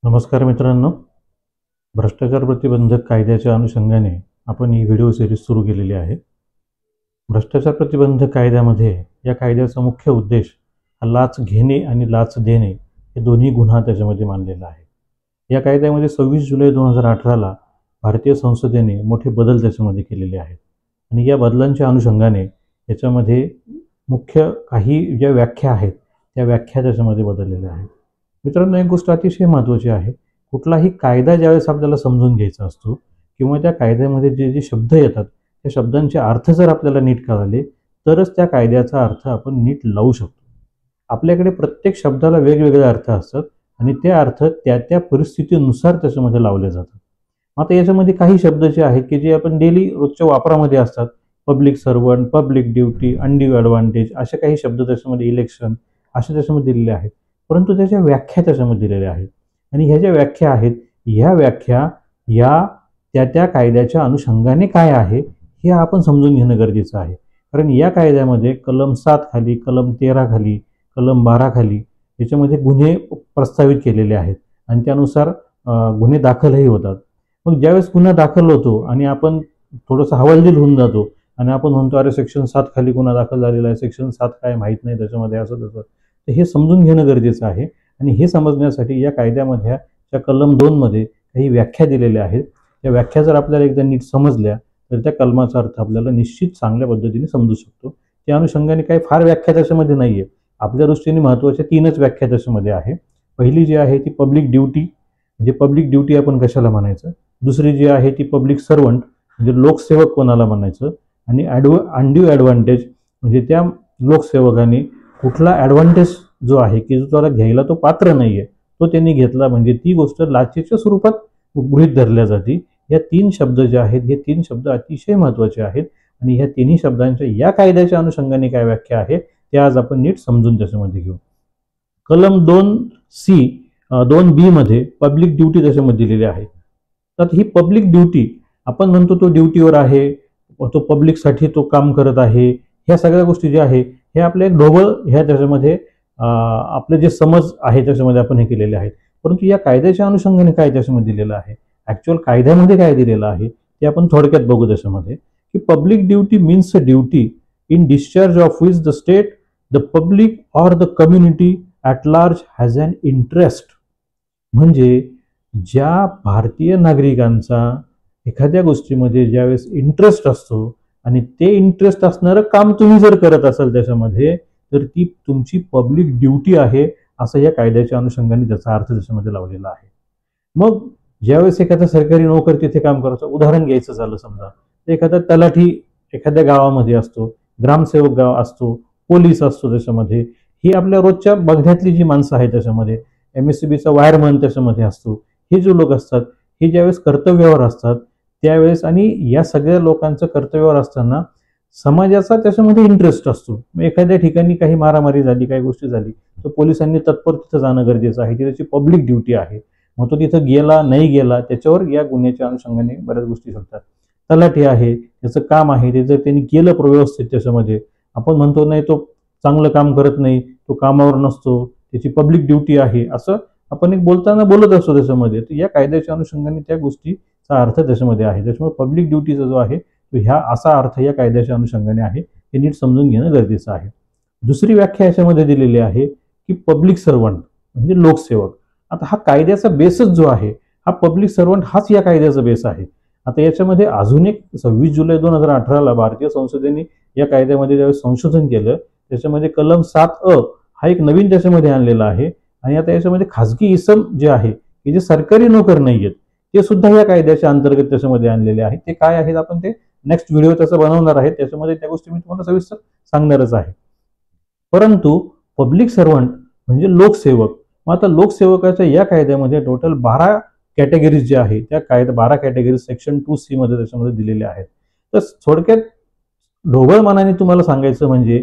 नमस्कार मित्रांनो, भ्रष्टाचार प्रतिबंधक कायद्याच्या अनुषंगाने आपण ही व्हिडिओ सिरीज सुरू केलेली आहे। भ्रष्टाचार प्रतिबंधक कायद्यामध्ये या कायद्याचा मुख्य उद्देश हा लाच घेणे आणि लाच देणे हे दोन्ही गुन्हा त्याच्यामध्ये मानलेला आहे। या कायद्यामध्ये 26 जुलै 2018ला भारतीय संसदेने मोठे बदल त्याच्यामध्ये केलेले आहेत आणि या बदलांच्या अनुषंगाने याच्यामध्ये मुख्य काही ज्या व्याख्या आहेत त्या व्याख्या त्याच्यामध्ये बदललेल्या आहेत। मित्रांनो, एक गोष्ट अतिशय महत्त्वाची आहे, कुठलाही कायदा ज्यावेळेस आपल्याला समजून घ्यायचा असतो किंवा त्या कायद्यामध्ये जे जे शब्द येतात त्या शब्दांचे अर्थ जर आपल्याला नीट कळाले तरच त्या कायद्याचा अर्थ आपण नीट लावू शकतो। आपल्याकडे प्रत्येक शब्दाला वेगवेगळे अर्थ असतात आणि ते अर्थ त्या त्या परिस्थितीनुसार त्याच्यामध्ये लावले जातात। आता याच्यामध्ये काही शब्द जे आहेत की जे आपण डेली रोजच्या वापरामध्ये असतात, public servant, public duty, undue advantage, असे काही शब्द त्याच्यामध्ये, इलेक्शन, असे त्याच्यामध्ये दिलेले आहेत। परंतु त्याच्या व्याख्या त्याच्यामध्ये दिलेल्या आहेत आणि ह्या ज्या व्याख्या आहेत ह्या व्याख्या या त्या कायद्याच्या अनुषंगाने काय आहे हे आपण समजून घेणं गरजेचं आहे। कारण या कायद्यामध्ये कलम 7 खाली, कलम 13 खाली, कलम 12 खाली याच्यामध्ये गुन्हे प्रस्तावित केलेले आहेत आणि त्यानुसार गुन्हे दाखलही होतात। मग ज्यावेळेस गुन्हा दाखल होतो आणि आपण थोडंसं हवालदिल होऊन जातो आणि आपण म्हणतो अरे सेक्शन 7 खाली गुन्हा दाखल झालेला आहे, सेक्शन 7 काय माहीत नाही त्याच्यामध्ये, असं तसं। तर हे समजून घेणं गरजेचं आहे आणि हे समजण्यासाठी या कायद्यामधल्या त्या कलम 2 मध्ये काही व्याख्या दिलेल्या आहेत। त्या व्याख्या जर आपल्याला एकदा नीट समजल्या तर त्या कलमाचा अर्थ आपल्याला निश्चित चांगल्या पद्धतीने समजू शकतो। त्या अनुषंगाने काही फार व्याख्या त्याच्यामध्ये नाहीये, आपल्या दृष्टीने महत्त्वाच्या 3च व्याख्या त्याच्यामध्ये आहे। पहिली जी आहे ती पब्लिक ड्युटी, म्हणजे पब्लिक ड्युटी आपण कशाला म्हणायचं। दुसरी जी आहे ती पब्लिक सर्वंट, म्हणजे लोकसेवक कोणाला म्हणायचं। आणि अनड्यू ॲडव्हान्टेज, म्हणजे त्या लोकसेवकाने कुठला ॲडव्हान्टेज जो आहे की जो त्याला घ्यायला तो पात्र नाहीये तो त्यांनी घेतला, म्हणजे ती गोष्ट लाचेच्या स्वरूपात गृहीत धरल्या जाते। या 3 शब्द जे आहेत हे 3 शब्द अतिशय महत्त्वाचे आहेत आणि ह्या तिन्ही शब्दांच्या या कायद्याच्या अनुषंगाने काय व्याख्या आहे ते आज आपण नीट समजून त्याच्यामध्ये घेऊ। कलम 2C 2B मध्ये पब्लिक ड्युटी त्याच्यामध्ये दिलेली आहे। तर ही पब्लिक ड्युटी आपण म्हणतो तो ड्युटीवर आहे, तो पब्लिकसाठी तो काम करत आहे, ह्या सगळ्या गोष्टी ज्या आहे हे आपले ढोबळ ह्या त्याच्यामध्ये आपले जे समज आहे त्याच्यामध्ये आपण हे केलेले आहेत। परंतु या कायद्याच्या अनुषंगाने काय त्याच्यामध्ये दिलेलं आहे, ॲक्च्युअल कायद्यामध्ये काय दिलेलं आहे ते आपण थोडक्यात बघू त्याच्यामध्ये। की public duty means a duty in discharge of which the state, the public or the community at large has an interest. म्हणजे ज्या भारतीय नागरिकांचा एखाद्या गोष्टीमध्ये ज्यावेळेस इंटरेस्ट असतो आणि ते इंटरेस्ट असणारं काम तुम्ही जर करत असाल त्याच्यामध्ये तर ती तुमची पब्लिक ड्युटी आहे, असं या कायद्याच्या अनुषंगाने त्याचा अर्थ त्याच्यामध्ये लावलेला आहे। मग ज्यावेळेस एखादा सरकारी नोकर तिथे काम करतो, उदाहरण घ्यायचं झालं समजा, एखादा तलाठी एखाद्या गावामध्ये असतो, ग्रामसेवक गाव असतो, पोलीस असतो त्याच्यामध्ये, ही आपल्या रोजच्या बघण्यातली जी माणसं आहेत त्याच्यामध्ये, MSCBचा वायरमन त्याच्यामध्ये असतो, हे जे लोक असतात हे ज्यावेळेस कर्तव्यावर असतात त्यावेळेस आणि या सगळ्या लोकांचं कर्तव्यावर असताना समाजाचा त्याच्यामध्ये इंटरेस्ट असतो। एखाद्या ठिकाणी काही मारामारी झाली, काही गोष्टी झाली तर पोलिसांनी तत्पर तिथं जाणं गरजेचं आहे, ती त्याची पब्लिक ड्युटी आहे। मग तो तिथं गेला नाही गेला त्याच्यावर या गुन्ह्याच्या अनुषंगाने बऱ्याच गोष्टी शकतात। तलाठी आहे, त्याचं काम आहे, ते जर त्यांनी केलं व्यवस्थित त्याच्यामध्ये, आपण म्हणतो नाही तो चांगलं काम करत नाही, तो कामावर नसतो, त्याची पब्लिक ड्युटी आहे, असं आपण एक बोलताना बोलत असतो त्याच्यामध्ये। तर या कायद्याच्या अनुषंगाने त्या गोष्टीचा अर्थ त्याच्यामध्ये आहे। त्याच्यामुळे पब्लिक ड्युटीचा जो आहे तो ह्या असा अर्थ या कायद्याच्या अनुषंगाने आहे, हे नीट समजून घेणं गरजेचं आहे। दुसरी व्याख्या याच्यामध्ये दिलेली आहे की पब्लिक सर्वंट म्हणजे लोकसेवक। आता हा कायद्याचा बेसच जो आहे हा पब्लिक सर्वंट हाच या कायद्याचा बेस आहे। आता याच्यामध्ये अजून एक 26 जुलै 2018ला भारतीय संसदेने या कायद्यामध्ये ज्यावेळेस संशोधन केलं त्याच्यामध्ये कलम 7A हा एक नवीन त्याच्यामध्ये आणलेला आहे आणि आता याच्यामध्ये खाजगी इसम जे आहे की जे सरकारी नोकर नाही आहेत ते सुद्धा या कायद्याच्या अंतर्गत त्याच्यामध्ये आणलेले आहेत। ते काय आहेत आपण ते नेक्स्ट व्हिडिओ त्याचा बनवणार आहे, त्याच्यामध्ये त्या गोष्टी मी तुम्हाला सविस्तर सांगणारच आहे। परंतु पब्लिक सर्वंट म्हणजे लोकसेवक, मग आता लोकसेवकाच्या या कायद्यामध्ये टोटल 12 कॅटेगरीज जे आहे त्या 12 कॅटेगरीज सेक्शन 2C मध्ये त्याच्यामध्ये दिलेल्या आहेत। तर थोडक्यात ढोबळ मनाने तुम्हाला सांगायचं म्हणजे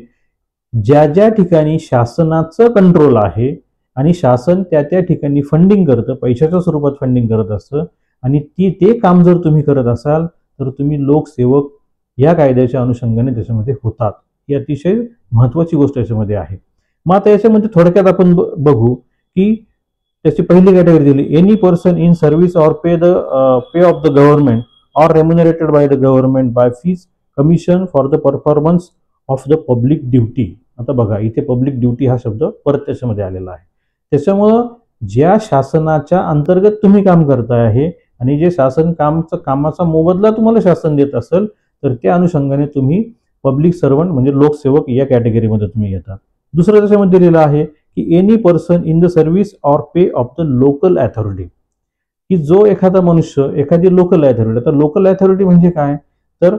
ज्या ज्या ठिकाणी शासनाचं कंट्रोल आहे आणि शासन त्या त्या ठिकाणी फंडिंग करतं, पैशाच्या स्वरूपात फंडिंग करत असतं आणि ते काम जर तुम्ही करत असाल तर तुम्ही लोकसेवक या कायद्याच्या अनुषंगाने त्याच्यामध्ये होतात। ही अतिशय महत्त्वाची गोष्ट याच्यामध्ये आहे। मग आता याच्यामध्ये थोडक्यात आपण बघू की त्याची पहिली कॅटेगरी दिली, any person in service or pay of the government or remunerated by the government by fees commission for the performance of the public duty. आता बघा इथे पब्लिक ड्युटी हा शब्द परत त्याच्यामध्ये आलेला आहे. त्याच्यामुळं ज्या शासनाच्या अंतर्गत तुम्ही काम करताय आहे आणि जे शासन कामाचा मोबदला तुम्हाला शासन देत असेल तर त्या अनुषंगाने तुम्ही पब्लिक सर्वंट म्हणजे लोकसेवक या कॅटेगरीमध्ये तुम्ही येतात. दुसरं त्याच्यामध्ये दिलेलं आहे की any person in the service or pay of the local authority, की जो एखादा मनुष्य एखादी लोकल अथॉरिटी. आता लोकल अथॉरिटी म्हणजे काय, तर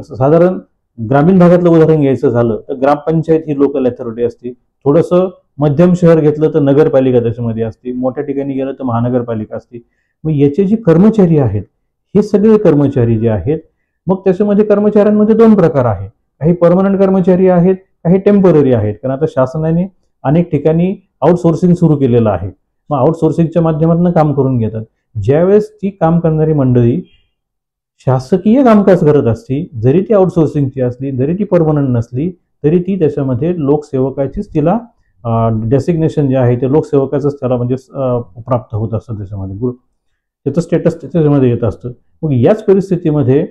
साधारण ग्रामीण भागातलं उदाहरण घ्यायचं झालं तर ग्रामपंचायत ही लोकल अथॉरिटी असते. थोडंसं मध्यम शहर घेतलं तर नगरपालिका त्याच्यामध्ये असते. मोठ्या ठिकाणी गेलं तर महानगरपालिका असते. मग याचे जे कर्मचारी आहेत हे सगळे कर्मचारी जे आहेत, मग त्याच्यामध्ये कर्मचाऱ्यांमध्ये दोन प्रकार आहेत. काही परमनंट कर्मचारी आहेत, काही टेम्पररी आहेत. कारण आता शासनाने अनेक ठिकाणी आउटसोर्सिंग सुरू केलेलं आहे. मग आउटसोर्सिंगच्या माध्यमातून काम करून घेतात. ज्यावेळेस ती काम करणारी मंडळी शासकीय कामकाज करत असती, जरी ती आउटसोर्सिंगची असली, जरी ती परमनंट नसली, तरी ती त्याच्यामध्ये लोकसेवकाचीच तिला डेसिग्नेशन जे आहे ते लोकसेवकाचंच त्याला म्हणजे प्राप्त होत असतं. त्याचं स्टेटस त्याच्यामध्ये येत असतं. मग याच परिस्थितीमध्ये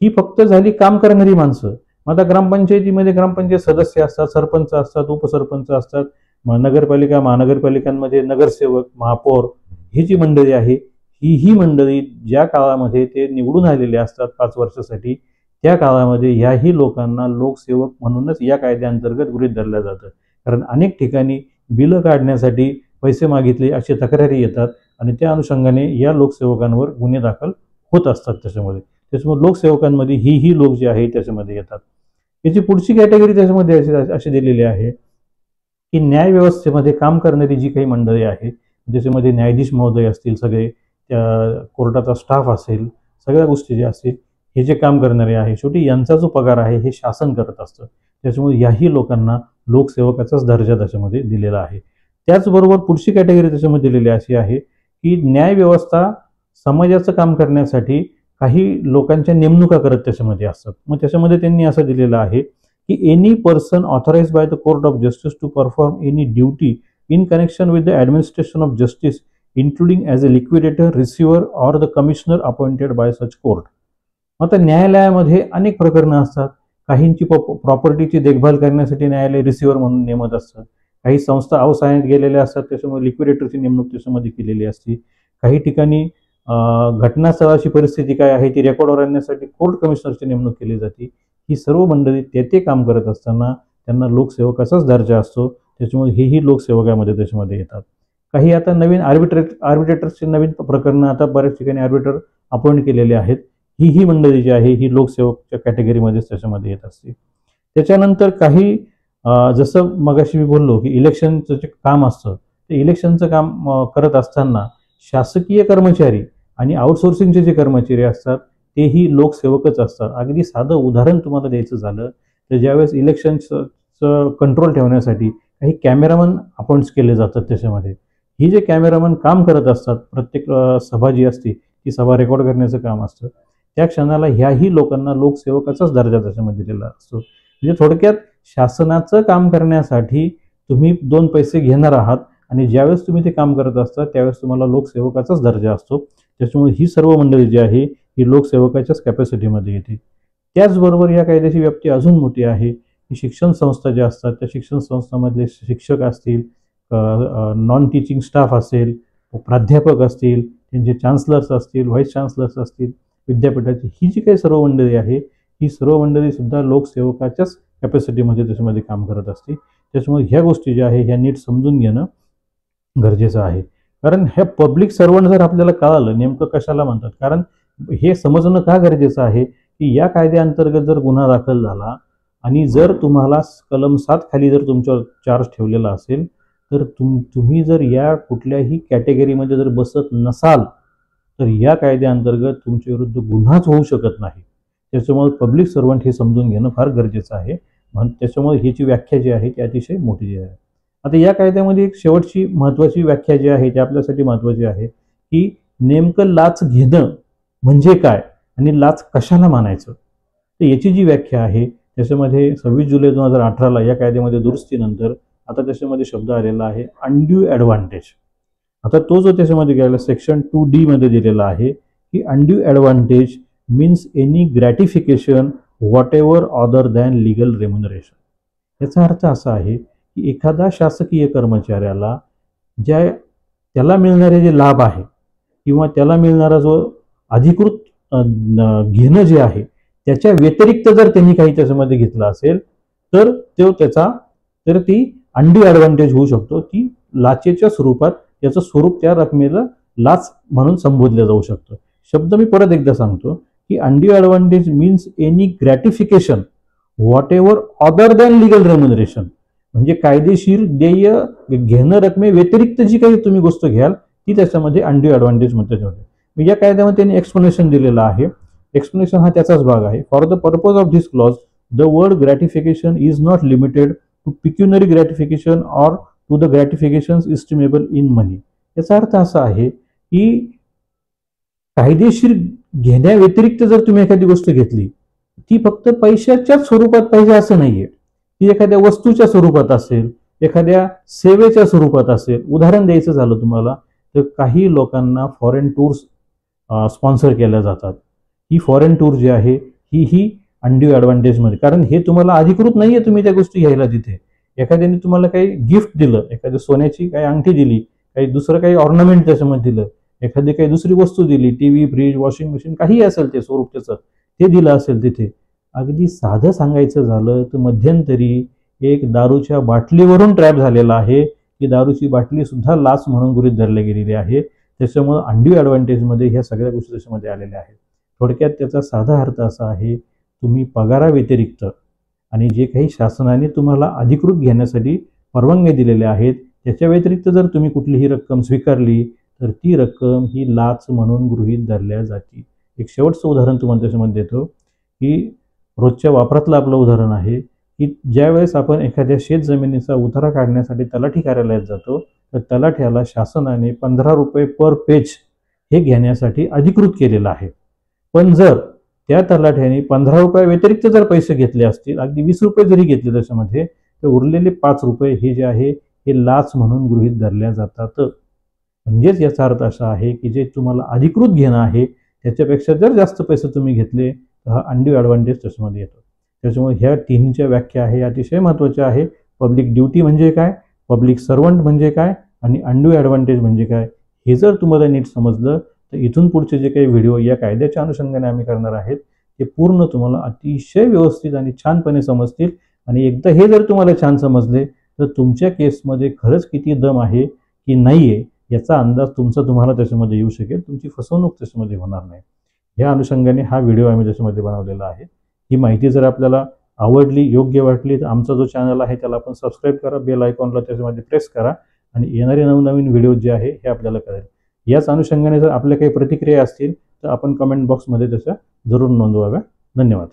ही फक्त झाली काम करणारी माणसं. मग आता ग्रामपंचायतीमध्ये ग्रामपंचायत सदस्य असतात, सरपंच असतात, उपसरपंच असतात. नगरपालिका महानगरपालिकांमध्ये नगरसेवक, महापौर ही जी मंडळी आहे ही मंडळी ज्या काळामध्ये ते निवडून आलेले असतात 5 वर्षासाठी, त्या काळामध्ये याही लोकांना लोकसेवक म्हणूनच या कायद्याअंतर्गत गृहीत धरलं जातं. कारण अनेक ठिकाणी बिलं काढण्यासाठी पैसे मागितले अशी तक्रारी येतात आणि त्या अनुषंगाने या लोकसेवकांवर गुन्हे दाखल होत असतात. त्याच्यामुळे लोकसेवकांमध्ये ही लोक जे आहे त्याच्यामध्ये येतात. याची पुढची कॅटेगरी त्याच्यामध्ये अशी दिलेली आहे की न्याय व्यवस्थेमध्ये काम करणारी जी काही मंडळी आहे, ज्याच्यामध्ये न्यायाधीश महोदय असतील, सगळे त्या कोर्टाचा स्टाफ असेल, सगळ्या गोष्टी ज्या असतील, हे जे काम करणारे आहे, शेवटी यांचा जो पगार आहे हे शासन करत असतं. त्याच्यामुळे याही लोकांना लोकसेवकाचाच दर्जा त्याच्यामध्ये दिलेला आहे. त्याचबरोबर पुढची कॅटेगरी त्याच्यामध्ये दिलेली अशी आहे की न्याय व्यवस्था समाजाचं काम करण्यासाठी काही लोकांच्या नेमणुका करत त्याच्यामध्ये असतात. मग त्याच्यामध्ये त्यांनी असं दिलेलं आहे की any person authorise by the court of justice to perform any duty in connection with the administration of justice including as a liquidator, receiver or the commissioner appointed by such court. आता न्यायालयामध्ये अनेक प्रकरणं असतात. काहींची प्रॉपर्टीची देखभाल करण्यासाठी न्यायालय receiver म्हणून नेमत असतं. काही संस्था अवसायात गेलेल्या असतात, त्याच्यामुळे लिक्विडेटरची नेमणूक त्याच्यामध्ये केलेली असते. काही ठिकाणी घटनास्थळाची परिस्थिती काय आहे ती रेकॉर्डवर आणण्यासाठी कोर्ट कमिशनरची नेमणूक केली जाते. ही सर्व मंडळी ते काम करत असताना त्यांना लोकसेवकाचाच दर्जा असतो. त्याच्यामुळे हेही लोकसेवकामध्ये त्याच्यामध्ये येतात. काही आता नवीन आर्बिट्रेटर्सचे नवीन प्रकरणं आता बऱ्याच ठिकाणी आर्बिट्रेटर अपॉइंट केलेले आहेत. ही मंडळी जी आहे ही लोकसेवकच्या कॅटेगरीमध्येच त्याच्यामध्ये येत असते. त्याच्यानंतर काही जसं मगाशी मी बोललो की इलेक्शनचं जे काम असतं ते इलेक्शनचं काम करत असताना शासकीय कर्मचारी आणि आउटसोर्सिंगचे जे कर्मचारी असतात तेही लोकसेवकच असतात. अगदी साधं उदाहरण तुम्हाला द्यायचं झालं तर ज्यावेळेस इलेक्शनचं कंट्रोल ठेवण्यासाठी काही कॅमेरामन अपॉइंट्स केले जातात. त्याच्यामध्ये ही जे कॅमेरामन काम करत असतात, प्रत्येक सभा जी असते ती सभा रेकॉर्ड करण्याचं काम असतं, त्या क्षणाला ह्याही लोकांना लोकसेवकाचाच दर्जा त्याच्यामध्ये दिलेला असतो. म्हणजे थोडक्यात शासनाचं काम करण्यासाठी तुम्ही 2 पैसे घेणार आहात आणि ज्यावेळेस तुम्ही ते काम करत असता त्यावेळेस तुम्हाला लोकसेवकाचाच दर्जा असतो. त्याच्यामुळे ही सर्व मंडळी जी आहे ही लोकसेवकाच्याच कॅपॅसिटीमध्ये येते. त्याचबरोबर या कायद्याची व्याप्ती अजून मोठी आहे की शिक्षण संस्था ज्या असतात त्या शिक्षण संस्थांमधले शिक्षक असतील, नॉन टीचिंग स्टाफ असेल, प्राध्यापक असतील, त्यांचे चान्सलर्स असतील, व्हाईस चान्सलर्स असतील विद्यापीठाची, ही जी काही सर्व मंडळी आहे ही सर्व मंडळी सुद्धा लोकसेवकाच्याच कॅपॅसिटीमध्ये त्याच्यामध्ये काम करत असते. त्याच्यामुळे ह्या गोष्टी ज्या आहे ह्या नीट समजून घेणं गरजेचं आहे. कारण ह्या पब्लिक सर्वंट जर आपल्याला कळालं नेमकं कशाला म्हणतात, कारण हे समजणं का गरजेचं आहे की या कायद्याअंतर्गत जर गुन्हा दाखल झाला आणि जर तुम्हाला कलम 7 खाली जर तुमच्यावर चार्ज ठेवलेला असेल तर तुम्ही जर या कुठल्याही कॅटेगरीमध्ये जर बसत नसाल तर या कायद्याअंतर्गत तुमच्या विरुद्ध गुन्हाच होऊ शकत नाही. त्याच्यामुळे पब्लिक सर्वंट हे समजून घेणं फार गरजेचं आहे. त्याच्यामुळे ह्याची व्याख्या जी आहे ती अतिशय मोठी आहे. आता या कायद्यामध्ये एक शेवटची महत्त्वाची व्याख्या जी आहे ती आपल्यासाठी महत्त्वाची आहे की नेमकं लाच घेणं म्हणजे काय आणि लाच कशाला मानायचं. तर याची जी व्याख्या आहे त्याच्यामध्ये 26 जुलै 2018ला या कायद्यामध्ये दुरुस्तीनंतर आता त्याच्यामध्ये शब्द आलेला आहे अनड्यू ॲडव्हान्टेज. आता तो जो त्याच्यामध्ये गेला सेक्शन 2D मध्ये दिलेला आहे की undue advantage means any gratification what ever other than legal remuneration. याचा अर्थ असा आहे की एखादा शासकीय कर्मचाऱ्याला त्याला मिळणारे जे लाभ आहे किंवा त्याला मिळणारा जो अधिकृत घेणं जे आहे त्याच्या व्यतिरिक्त जर त्यांनी काही त्याच्यामध्ये घेतलं असेल तर ती अनड्यू ॲडव्हान्टेज होऊ शकतो, की लाचेच्या स्वरूपात त्याचं स्वरूप त्या रकमेला लाच म्हणून संबोधलं जाऊ शकतं। शब्द मी परत एकदा सांगतो की undue advantage means any gratification what ever other than legal remuneration, म्हणजे कायदेशीर देय घेणं रकमे व्यतिरिक्त जी काही तुम्ही गोष्ट घ्याल ती त्याच्यामध्ये अनड्यू ॲडव्हान्टेज म्हणतात। या कायद्यामध्ये त्यांनी एक्सप्लेनेशन दिलेलं आहे। एक्सप्लेनेशन हा त्याचाच भाग आहे। For the purpose of this clause the word gratification is not limited to pecuniary gratification or to the gratifications estimable in money. याचा अर्थ असा आहे की कायदेशीर घेण्याव्यतिरिक्त जर तुम्ही एखादी गोष्ट घेतली ती फक्त पैशाच्याच स्वरूपात पाहिजे असं नाहीये, ती एखाद्या वस्तूच्या स्वरूपात असेल, एखाद्या सेवेच्या स्वरूपात असेल। उदाहरण द्यायचं झालं तुम्हाला तर काही लोकांना फॉरेन टूर्स स्पॉन्सर केल्या जातात। ही फॉरेन टूर जी आहे ही अनड्यू ॲडव्हान्टेज मध्ये, कारण हे तुम्हाला अधिकृत नाहीये तुम्ही त्या गोष्टी घ्यायला तिथे। एखाद्याने तुम्हाला काही गिफ्ट दिलं, एखाद्या सोन्याची काही अंगठी दिली, काही दुसरं काही ऑर्नामेंट त्याच्यामध्ये दिलं, एखादी काही दुसरी वस्तू दिली, टीव्ही, फ्रीज, वॉशिंग मशीन, काही असेल ते स्वरूप त्याचं ते दिलं असेल तिथे। अगदी साधं सांगायचं झालं तर मध्यंतरी एक दारूच्या बाटलीवरून ट्रॅप झालेला आहे की दारूची बाटली सुद्धा लाच म्हणून गृहीत धरली गेलेली आहे। त्याच्यामुळे अनड्यू ॲडव्हान्टेजमध्ये ह्या सगळ्या गोष्टी त्याच्यामध्ये आलेल्या आहेत। थोडक्यात त्याचा साधा अर्थ असा आहे, तुम्ही पगाराव्यतिरिक्त आणि जे काही शासनाने तुम्हाला अधिकृत घेण्यासाठी परवानगी दिलेल्या आहेत त्याच्या व्यतिरिक्त जर तुम्ही कुठलीही रक्कम स्वीकारली तर ती रक्कम ही लाच म्हणून गृहीत धरल्या जाते। एक शेवटचं उदाहरण तुम्हाला त्याच्यामध्ये देतो की रोजच्या वापरातलं आपलं उदाहरण आहे की ज्यावेळेस आपण एखाद्या शेत जमिनीचा उतारा काढण्यासाठी तलाठी कार्यालयात जातो तर तलाठ्याला शासनाने 15 रुपये पर पेज हे घेण्यासाठी अधिकृत केलेलं आहे। पण जर त्या तलाठ्याने 15 रुपये व्यतिरिक्त जर पैसे घेतले असतील, अगदी 20 रुपये जरी घेतले त्याच्यामध्ये, तर उरलेले 5 रुपये हे जे आहे हे लाच म्हणून गृहीत धरल्या जातात। म्हणजेच याचा अर्थ असा आहे की जे तुम्हाला अधिकृत घेणं आहे त्याच्यापेक्षा जर जास्त पैसे तुम्ही घेतले तर हा अनड्यू ॲडव्हान्टेज त्याच्यामध्ये येतो। त्याच्यामुळे ह्या तिन्हीच्या व्याख्या आहे अतिशय महत्त्वाच्या आहे। पब्लिक ड्युटी म्हणजे काय, पब्लिक सर्वंट म्हणजे काय आणि अनड्यू ॲडव्हान्टेज म्हणजे काय, हे जर तुम्हाला नीट समजलं तर इथून पुढचे जे काही व्हिडिओ या कायद्याच्या अनुषंगाने आम्ही करणार आहेत ते पूर्ण तुम्हाला अतिशय व्यवस्थित आणि छानपणे समजतील। आणि एकदा हे जर तुम्हाला छान समजले तर तुमच्या केसमध्ये खरंच किती दम आहे की नाहीये याचा अंदाज तुम्हाला त्याच्यामध्ये येऊ शकेल, तुमची फसवणूक त्याच्यामध्ये होणार नाही। या अनुषंगाने हा व्हिडिओ आम्ही त्याच्यामध्ये बनवलेला आहे। ही माहिती जर आपल्याला आवडली, योग्य वाटली तर आमचा जो चॅनल आहे त्याला आपण सबस्क्राईब करा, बेल आयकॉनला त्याच्यामध्ये प्रेस करा आणि येणारे नवनवीन व्हिडिओ जे आहे हे आपल्याला कळेल। याच अनुषंगाने जर आपल्या काही प्रतिक्रिया असतील तर आपण कमेंट बॉक्समध्ये त्याच्या जरूर नोंदवाव्या। धन्यवाद।